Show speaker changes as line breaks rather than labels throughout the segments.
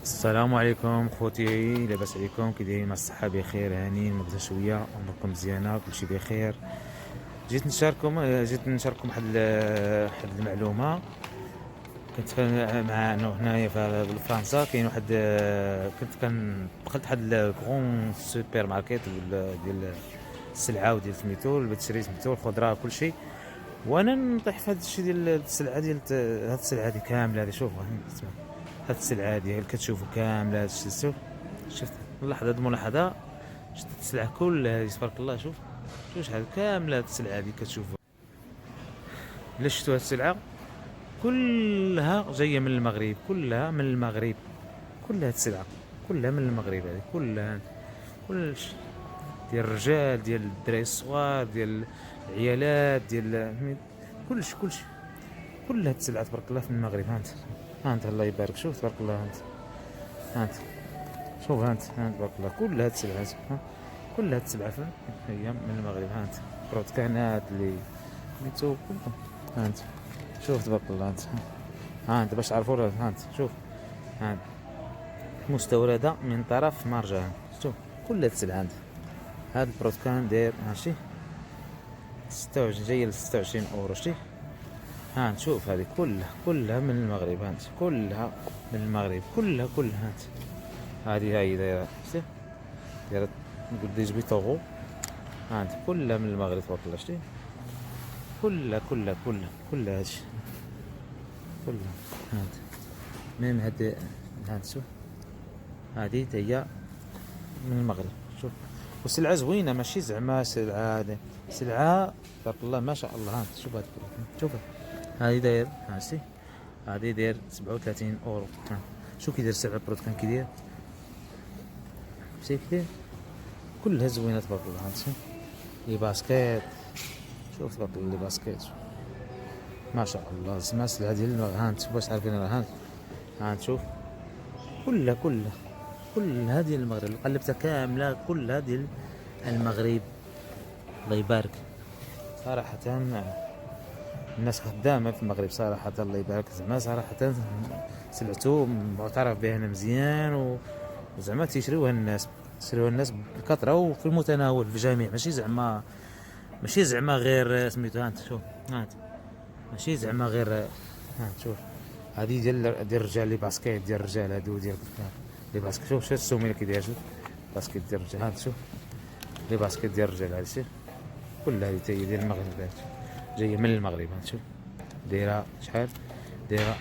السلام عليكم خوتي، لاباس عليكم؟ كي دايرين؟ مع الصحة بخير، هانيين مبدا شوية، اموركم مزيانة، كلشي بخير. جيت نشارككم واحد المعلومة. كنت مع انه هنايا في فرنسا كاين واحد، كنت دخلت واحد كغون سوبر ماركت ديال السلعة وديال سميتو البتشري سميتو الخضرة كلشي. وانا نطيح في هذا الشيء ديال السلعة ديال هاد السلعة هذه كاملة هذه. شوف هاد السلعة هادي كتشوفوا كاملة، هاد الشيء شفت اللحظة، هاد الملاحظة، شفت السلعة كلها هادي تبارك الله. شوف شحال كاملة هاد السلعة هادي كتشوفوا. الا شفتوا هاد السلعة كلها جاية من المغرب، كلها من المغرب، كل هاد السلعة كلها من المغرب، هادي كلها كلش ديال الرجال، ديال الدراري الصغار، ديال العيالات، ديال كلشي كل هاد السلعة تبارك الله في المغرب. هانت الله يبارك، شوف تبارك الله. هانت شوف، هانت تبارك الله كل هاد السلعات، كل هاد السلعة هي من المغرب. بروتكانات اللي سميتو كلهم. هانت شوف تبارك الله. هانت باش تعرفوا، هانت شوف، هانت مستوردة من طرف مارجان. شوف كل هاد السلعة، هاد البروتكان داير ماشي 26، جاية ل 26 اورو. شتي شوف هذه كلها من المغرب. كلها من المغرب، كلها. هذه هاي دايرة، شتي دايرة نقول 18 اورو. كلها من المغرب تبارك الله. شتي كلها هادشي كلها. ميم هاد شوف، هادي هي من المغرب. شوف والسلعة زوينة، ماشي زعما سلعة تبارك الله ما شاء الله. شوف هاد شوف هادي داير، شتي هادي داير 37 اورو. شوف كي داير السلعة بروتكان كي داير، شتي كي داير كلها زوينة تبارك الله. شوف لي باسكيت، شوف تبارك الله لي باسكيت ما شاء الله. زعما السلعة ديال باش عارفين. شوف كلها ديال المغرب، قلبتها كاملة كلها ديال المغرب. الله يبارك صراحة، الناس خدامة في المغرب صراحة، الله يبارك. زعما صراحة سلعتو معترف بها هنا مزيان، وزعما تيشريوها الناس بكثرة وفي المتناول في الجميع. ماشي زعما غير سميتو. شوف ماشي زعما غير. شوف هادي ديال الرجال، لي باسكيت ديال الرجال هادو ديال لي باسكيت. شوف السوميله كي داير، شوف باسكيت ديال الرجال. شوف لي باسكيت ديال الرجال هادشي كلها هادي تاهي ديال المغرب، جايه من المغرب. شوف دايره شحال، دايره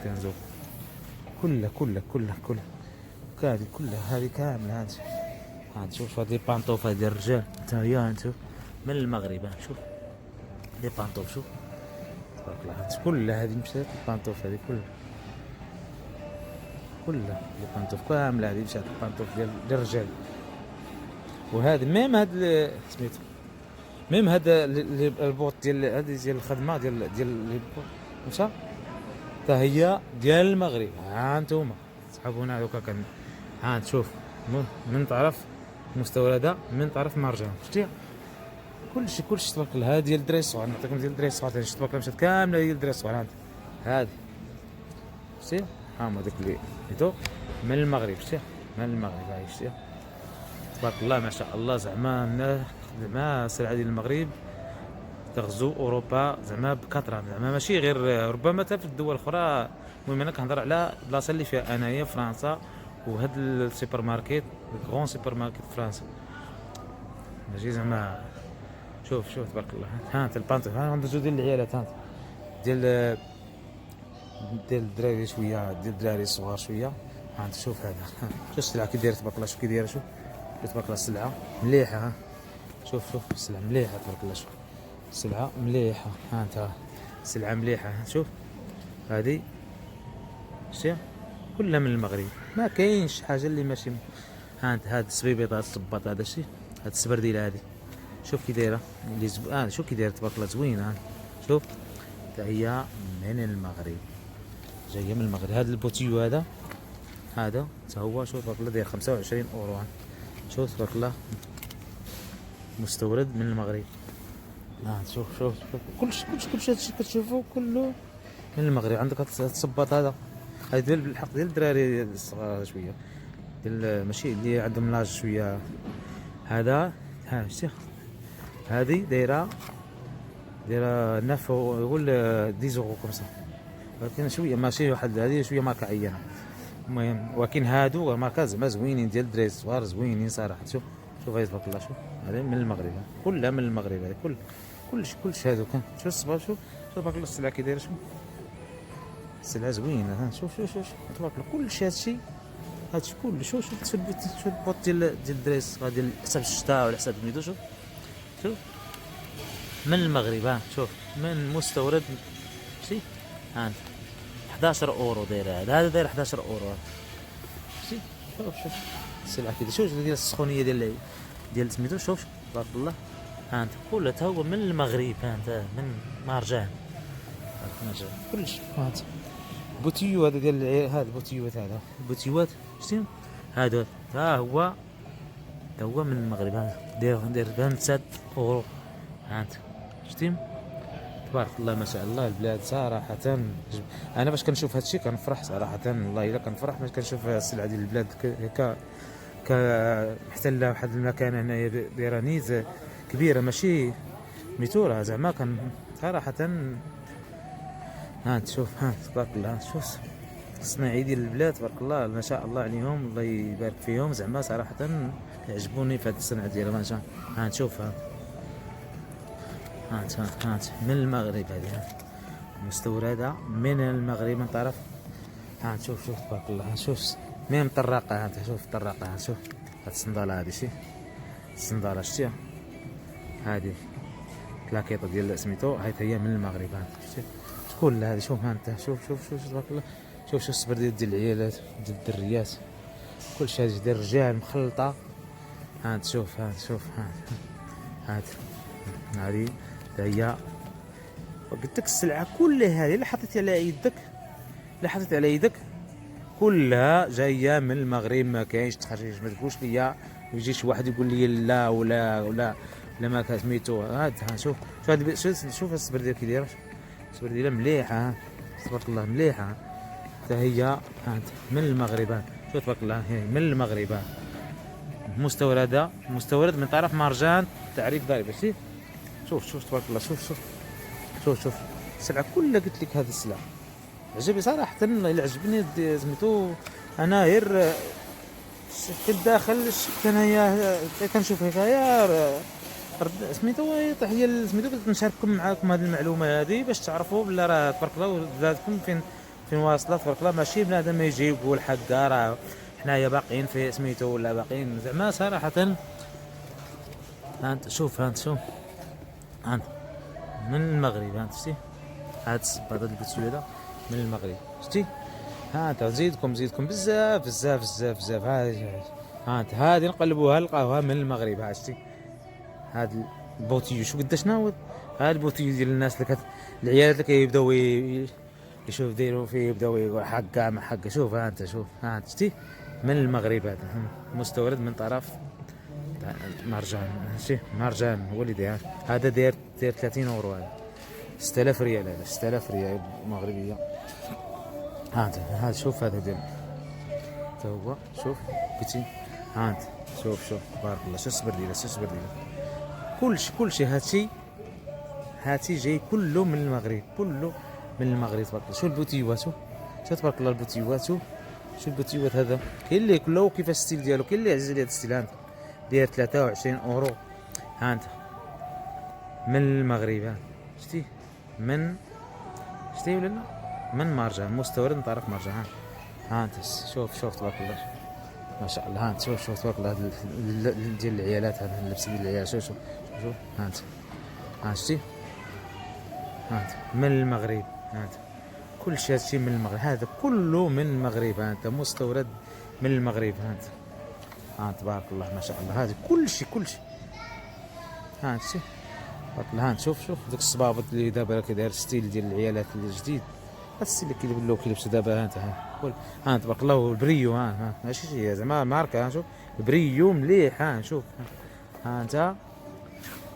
كنزو كلها هادي كلها هادي كامله. شوف هادي بانطوف ديال الرجال حتى هي، شوف من المغرب. شوف لي بانطوف، شوف تبارك الله. كلها هادي مشات البانطوف، هادي كلها لي بانطوف كامله، هادي مشات البانطوف ديال الرجال. وهذا ميم هاد سميتو، ميم هذا البوط ديال هذه ديال الخدمه ديال مشى حتى هي ديال المغرب. انتوما صحابونا دوكا تشوف من طرف مستورده من طرف مارجان. شتي كلشي تبارك الله. هذه ديال الدراري الصغار، نعطيكم ديال الدراري الصغار تبارك الله، مشات كامله ديال الدراري الصغار. هذه شتي هما داك اللي من المغرب. شتي من المغرب، هاي شتي تبارك الله ما شاء الله. زعما السلعه ديال المغرب تغزو اوروبا زعما بكثره، زعما ماشي غير ربما حتى في الدول الاخرى. المهم انا كنهضر على البلاصه اللي فيها انايا فرنسا، وهاد السوبر ماركت الكغون سوبر ماركت فرنسا، ماشي زعما. شوف تبارك الله. انت البانطو، ندوزو ديال العيالات، ديال الدراري شويه، ديال الدراري الصغار شويه. شوف هذا، شوف السلعه كي دايره تبارك الله. شوف كي دايره، شوف تبارك الله السلعه مليحه. شوف السلعه مليحه تبارك الله. شوف السلعه مليحه. السلعه مليحه. شوف هذه شتي كلها من المغرب، ما كاينش حاجه اللي ماشي. هاد السبيبيط، هاد الصباط، هذا الشيء، هاد السبرديله هذه شوف كي دايره اللي شوف كي دايره تبارك الله زوينه. شوف حتى هي من المغرب، جايه من المغرب. هذا البوتيو هذا حتى هو شوف تبارك الله داير 25 اورو. شوف تبارك الله مستورد من المغرب. شوف كلشي هادشي كتشوفو كله من المغرب. عندك هاد الصباط هذا هذا ديال بالحق ديال الدراري الصغار شويه، ديال ماشي اللي عندهم لاج شويه. هذا ها شتي هذه دايره 9 يقول 10 اورو كومسا، ولكن شويه ماشي واحد، هذه شويه ماركه عينه. المهم ولكن هادو ماركه زعما زوينين ديال الدراري الصغار، زوينين صراحه. شوف شوف هاي تبارك الله، شوف هذا من المغرب، كلها من المغرب، هذا كلش هادو كان. شوف الصباح، شوف تبارك الله السلعه كي دايره، شوف السلعه زوينه. ها شوف شوف شوف تبارك الله كلشي هادشي كله. شوف شوف البوط ديال الدراري الصغار ديال حساب الشتاء ولا حساب الميدو. شوف شوف من المغرب. ها شوف من مستورد. شتي ها 11 اورو داير هذا داير 11 اورو. شتي شوف السلعه كي شوف ديال السخونيه ديال سميتو. شوف تبارك الله ها انت كلها تا هو من المغرب. ها انت من مارجان كلشي. ها انت بوتيو هذا ديال هذا البوتيوات، هذا البوتيوات شتي هذا تا هو من المغرب. هذا داير 27 اورو. ها انت شتي تبارك الله ما شاء الله. البلاد صراحه انا باش كنشوف هادشي كنفرح صراحه، والله الا كنفرح باش كنشوف السلعه ديال البلاد محتله واحد المكان هنايا دايره نيت كبيره ماشي ميتوره زعما كان صراحه. ها تشوف ها تبارك الله، شوف الصناعي ديال البلاد تبارك الله ما شاء الله عليهم، الله يبارك فيهم زعما صراحه. يعجبوني في هذه الصنعه ديالهم. ها تشوف ها من المغرب، هذه مستورده من المغرب من طرف. ها شوف تبارك الله. شوف ميم طراقه. ها شوف الطراقه. شوف هاد الصنداله، هذه شي الصنداله شتيها هذه كلاكيطه ديال سميتو، هي من المغرب. ها شتي كل هذه. شوف ها انت شوف تبارك الله. شوف الصبر ديال العيالات ديال الدريات كلشي هذه ديال الرجال مخلطه. ها شوف ها هذه هي. قلت لك السلعه كلها هذه اللي حطيتي على يدك كلها جايه من المغرب، ما كاينش تخريج. ما تقولش ليا يجي شي واحد يقول لي لا ولا ما كسميتو. هذا شوف شوف الصبر ديال كي داير، الصبر ديالها مليحه تبارك الله مليحه حتى هي. من المغرب. شوف تبارك الله من المغرب، مستورد من طرف مارجان تعريف ضريبه. شوف تبارك الله. شوف السلعه كلها. قلت لك هذه السلعه عجبني صراحه، اللي عجبني سميتو انا غير في الداخل. شفت انايا كنشوف هكايا سميتو يطيح هي سميتو. قلت نشارككم معاكم هذه المعلومه هذه باش تعرفوا بلا راه تبارك الله ولادكم فين واصله تبارك الله. ماشي بنادم يجي يقول حقا راه حنايا باقيين في سميتو ولا باقيين زعما صراحه. انت شوف انت من المغرب. شتي هاد الصباط هاد البوتيو هذا من المغرب. شتي انت نزيدكم بزاف. انت هادي نقلبوها نلقاوها من المغرب. شتي هاد البوتيو شو قداش ناوض. هاد البوتيو ديال الناس اللي العيالات اللي كيبداو يشوف دايروا فيه يبداو يقول حقا ما حقا. شوف انت شتي من المغرب. هذا مستورد من طرف مارجان. مارجان هو اللي داير. هذا داير 30 اورو. هذا 6000 ريال. هذا 6000 ريال مغربيه. هذا شوف هذا ديال حتى هو. شوف بيتي. انت شوف تبارك الله. شو الصبر ديالها كلشي هاتي جاي كله من المغرب. تبارك الله. شو البوتيوات. شو تبارك الله البوتيوات. شو البوتيوات. هذا كاين اللي كله كيفاش الستيل ديالو. كاين اللي عزيز عليه هذا الستيل. هذا داير 23 اورو. انت من المغرب. شتي ولا لا من مارجان، مستورد من طرف مارجان. انت شوف تبارك الله ما شاء الله. انت شوف تبارك الله ديال العيالات. هذا اللبس ديال العيال. شوف انت شتي من المغرب. كلشي هادشي من المغرب. هذا كله من المغرب. انت مستورد من المغرب. تبارك الله ما شاء الله. هذا كلشي شتي تبارك الله. شوف داك الصبابط اللي دابا كيداير ستيل ديال العيالات الجديد. هذا الستيل اللي كيلبسوا دابا. تبارك الله. البريو ماشي شي زعما ماركه. شوف البريو مليح. شوف انت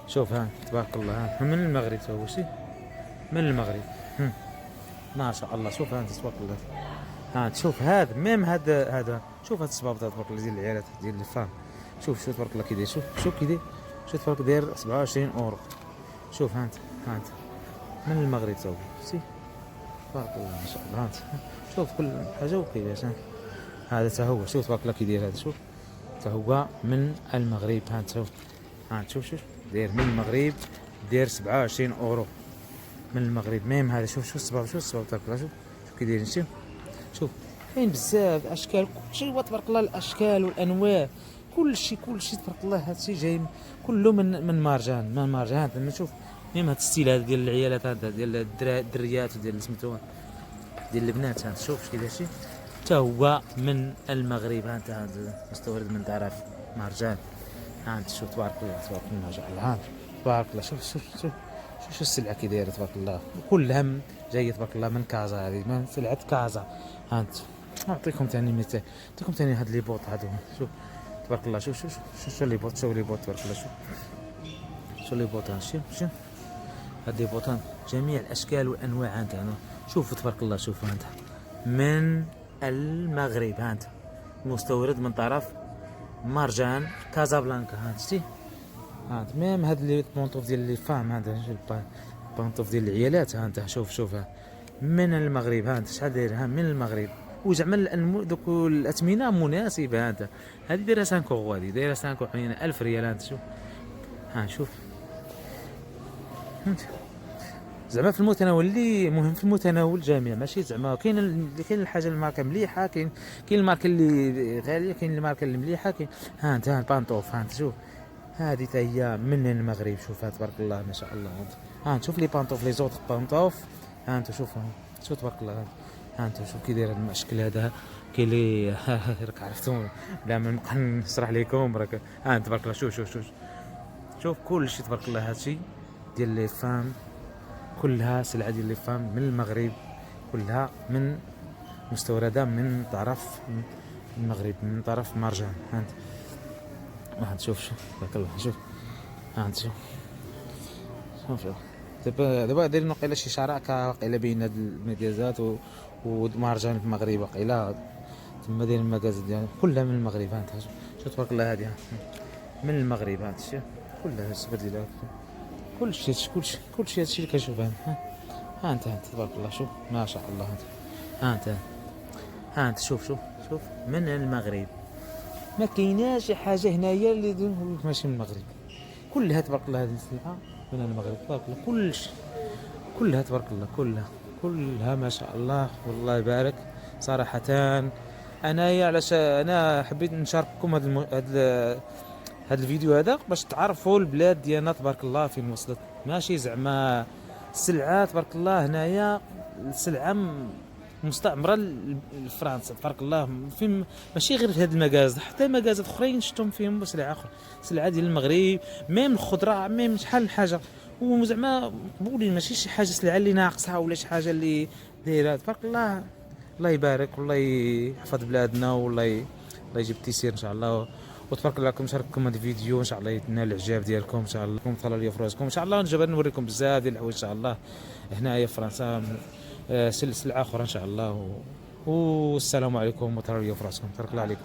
شوف تبارك الله. من المغرب هو شي من المغرب. ما شاء الله. شوف انت تبارك الله. ها تشوف هذا ميم هذا شوف هذا الصباب تبارك الله ديال العيالات ديال الفام. شوف تبارك الله كي داير، شوف كي داير، شوف تبارك داير 27 اورو. شوف ها انت من المغرب تا هو سي تبارك الله ما شاء الله. ها انت شوف كل حاجه وكيفاش. هذا تا هو شوف تبارك الله كي داير هذا. شوف تا هو من المغرب. ها انت شوف داير من المغرب، داير 27 اورو من المغرب ميم هذا. شوف الصباب تبارك الله. شوف كي دايرين. شوف كاين بزاف اشكال كلشي هو تبارك الله، الاشكال والانواع كلشي تبارك الله. هادشي جاي كله من مارجان. نشوف ميم هاد الستيل هذا ديال العيالات، هذا ديال الدريات وديال سميتو ديال البنات. هذا شوف كيفاش حتى هو من المغرب. ها انت هذا مستورد من طرف مارجان. ها انت شوف تبارك الله ما شاء الله. ها تبارك الله شوف السلعه كي دايره تبارك الله، كلها جايه تبارك الله من كازا. هذه من سلعه كازا. ها انت نعطيكم ثاني مثال، نعطيكم ثاني هاد لي بوط هادو. شوف تبارك الله. شوف لي بوط تبارك الله. شوف لي بوط. شوف هاد لي بوطان جميع الاشكال والانواع. انت شوف تبارك الله. شوف انت من المغرب. ها انت مستورد من طرف مارجان كازابلانكا. ها شتي ها انت ميم هاد لي بونطوف ديال لي فام. هذا بونطوف ديال العيالات. ها انت شوف من المغرب. ها انت شحال داير من المغرب. وزعما دوك الاثمنه مناسبه. ها انت هذه دايره 5 اورو، هذه دايره 25,000 ريال. انت شوف زعما في المتناول، اللي مهم في المتناول الجميع، ماشي زعما كاين الحاجه الماركه مليحه، كاين الماركه اللي غاليه، كاين الماركه اللي مليحه، كاين ها انت البانطوف. ها انت شوف هذه تا هي من المغرب. شوفها تبارك الله ما شاء الله. ها شوف لي بانطوف لي زوط بانطوف. ها انت شوف تبارك الله. ها انت شوف كي داير الشكل هذا. كاين لي راك عرفتو بلا ما نبقى نشرح لكم راك. ها انت تبارك الله. شوف كلشي تبارك الله. هادشي ديال لي فام، كلها سلعه ديال لي فام من المغرب، كلها من مستورده من طرف المغرب، من طرف مارجان. ها انت شوف تبارك الله. ها انت شوف دابا دايرين واقيلا شي شراكه واقيلا بين هاد المجازات ومارجان في المغرب. واقيلا تما دايرين المجازات ديالهم كلها من المغرب. ها انت شوف تبارك الله. هادي من المغرب. ها انت كلها السبر ديالها كلشي هادشي اللي كنشوف. ها انت تبارك الله. شوف ما شاء الله. ها انت شوف من المغرب. ما كايناش شي حاجه هنايا اللي ماشي من المغرب. كلها تبارك الله هذه السلعه من المغرب تبارك الله. كلها تبارك الله. كلها ما شاء الله. والله يبارك صراحه. انايا علاش انا حبيت نشارككم هذا الفيديو هذا باش تعرفوا البلاد ديالنا تبارك الله فين وصلت. ماشي زعما السلعه تبارك الله هنايا السلعه مستعمره لفرنسا تبارك الله. فين ماشي غير في هذه المجازات، حتى مجازات اخرين شفتهم فيهم سلعه اخرى، سلعه ديال المغرب ميم الخضره ميم شحال من حاجه. وزعما مقبولين ماشي شي حاجه سلعه اللي ناقصه ولا شي حاجه اللي دايره تبارك الله. الله يبارك والله يحفظ بلادنا والله يجيب التيسير ان شاء الله. وتبارك الله لكم نشارككم هذا الفيديو ان شاء الله يتنال الاعجاب ديالكم ان شاء الله. طلع لي في راسكم ان شاء الله. نجبر نوريكم بزاف ديال الحوايج ان شاء الله هنايا في فرنسا، سلعه اخرى ان شاء الله. والسلام عليكم وتهلاو لي في راسكم. تبارك الله عليكم.